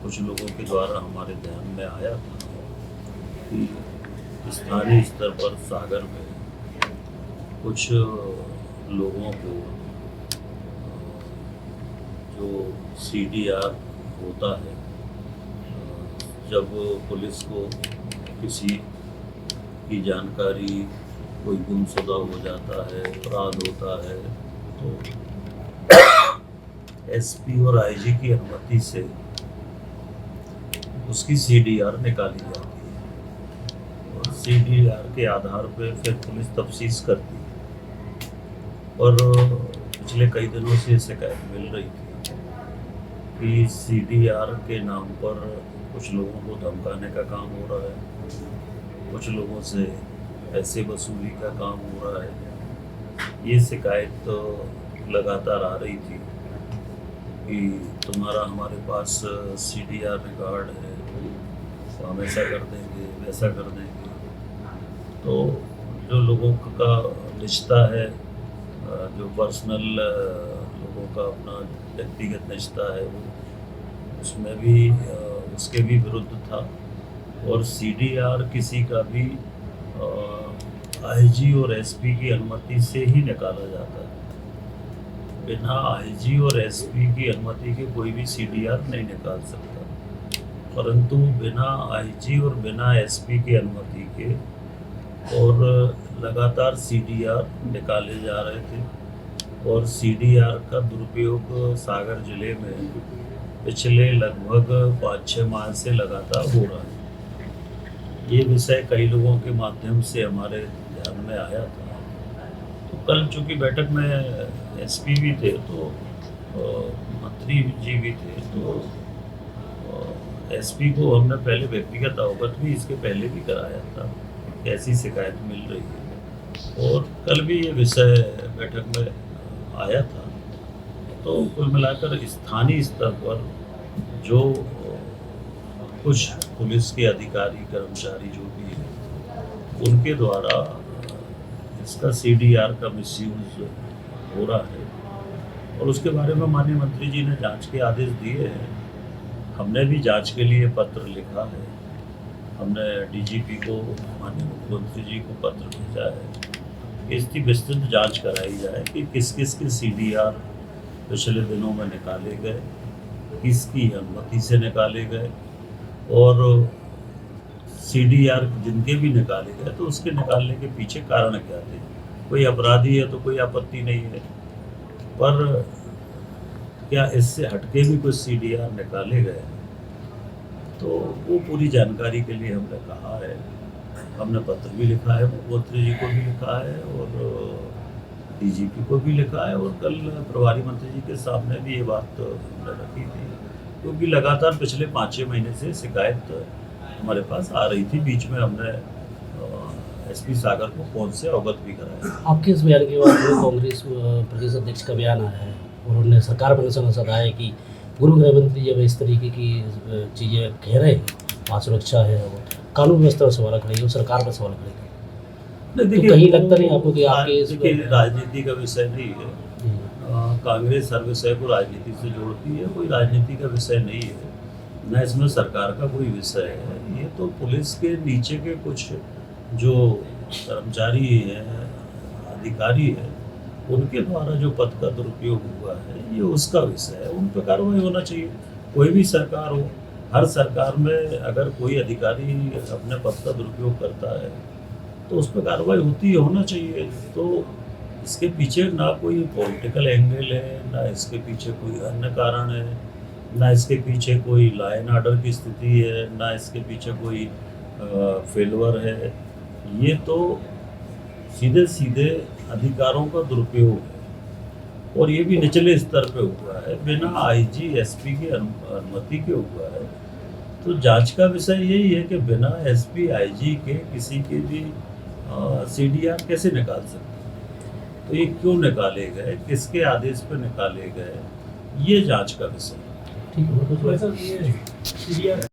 कुछ लोगों के द्वारा हमारे ध्यान में आया था कि स्थानीय स्तर पर सागर में कुछ लोगों को जो CDR होता है, जब पुलिस को किसी की जानकारी, कोई गुमशुदा हो जाता है, अपराध होता है, तो SP और IG की अनुमति से उसकी CDR निकाली जाती है और CDR के आधार पर फिर पुलिस तफ्तीश करती है। और पिछले कई दिनों से शिकायत मिल रही थी कि CDR के नाम पर कुछ लोगों को धमकाने का काम हो रहा है, कुछ लोगों से पैसे वसूली का काम हो रहा है। ये शिकायत तो लगातार आ रही थी कि तुम्हारा हमारे पास CDR रिकॉर्ड है, तो हम ऐसा कर देंगे, वैसा कर देंगे। तो जो लोगों का रिश्ता है, जो पर्सनल लोगों का अपना व्यक्तिगत रिश्ता है, वो उसमें भी उसके भी विरुद्ध था। और CDR किसी का भी IG और SP की अनुमति से ही निकाला जाता है। बिना IG और SP की अनुमति के कोई भी CDR नहीं निकाल सकता, परंतु बिना IG और बिना SP की अनुमति के और लगातार CDR निकाले जा रहे थे। और CDR का दुरुपयोग सागर जिले में पिछले लगभग 5-6 माह से लगातार हो रहा है। ये विषय कई लोगों के माध्यम से हमारे ध्यान में आया था। तो कल चूँकि बैठक में SP भी थे, तो मंत्री जी भी थे, तो SP को हमने पहले व्यक्तिगत अवगत भी इसके पहले भी कराया था, ऐसी शिकायत मिल रही है। और कल भी ये विषय बैठक में आया था। तो कुल मिलाकर स्थानीय स्तर पर जो कुछ पुलिस के अधिकारी, कर्मचारी जो भी हैं, उनके द्वारा इसका CDR का मिसयूज हो रहा है और उसके बारे में माननीय मंत्री जी ने जांच के आदेश दिए हैं। हमने भी जांच के लिए पत्र लिखा है, हमने DGP को, माननीय मुख्यमंत्री जी को पत्र भेजा है। इसकी विस्तृत जांच कराई जाए कि किस किस के CDR पिछले दिनों में निकाले गए, किसकी अनुमति से निकाले गए, और CDR जिनके भी निकाले गए तो उसके निकालने के पीछे कारण क्या थे। कोई अपराधी है तो कोई आपत्ति नहीं है, पर क्या इससे हटके भी कुछ CDR निकाले गए, तो वो पूरी जानकारी के लिए हमने कहा है। हमने पत्र भी लिखा है, मुख्यमंत्री जी को भी लिखा है और DGP को भी लिखा है, और कल प्रभारी मंत्री जी के सामने भी ये बात हमने रखी थी, क्योंकि लगातार पिछले 5-6 महीने से शिकायत हमारे पास आ रही थी। बीच में हमने SP सागर को फोन से अवगत भी कराया। आपके इस बयान के बाद जो कांग्रेस प्रदेश अध्यक्ष का बयान आया है, उन्होंने सरकार पर निशाना साधा है कि गुरु गृह मंत्री जब इस तरीके की चीज़ें कह रहे हैं, वहाँ सुरक्षा है और कानून व्यवस्था पर सवाल खड़े और सरकार पर सवाल खड़े, तो कहीं लगता नहीं आपको कि आपके राजनीति का विषय नहीं है। कांग्रेस हर विषय को राजनीति से जोड़ती है, कोई राजनीति का विषय नहीं है, न इसमें सरकार का कोई विषय है। ये तो पुलिस के नीचे के कुछ जो कर्मचारी हैं, अधिकारी हैं, उनके द्वारा जो पद का दुरुपयोग हुआ है, ये उसका विषय है। उन पर कार्रवाई होना चाहिए, कोई भी सरकार हो। हर सरकार में अगर कोई अधिकारी अपने पद का दुरुपयोग करता है तो उस पर कार्रवाई होती होना चाहिए। तो इसके पीछे ना कोई पॉलिटिकल एंगल है, ना इसके पीछे कोई अन्य कारण है, ना इसके पीछे कोई लॉ एंड ऑर्डर की स्थिति है, ना इसके पीछे कोई फेलवर है। ये तो सीधे सीधे अधिकारों का दुरुपयोग है, और ये भी निचले स्तर पे हुआ है, बिना IG SP की अनुमति के हुआ है। तो जांच का विषय यही है कि बिना SP IG के किसी के भी CDR कैसे निकाल सकते हैं, तो ये क्यों निकाले गए, किसके आदेश पर निकाले गए, ये जांच का विषय है। ठीक है।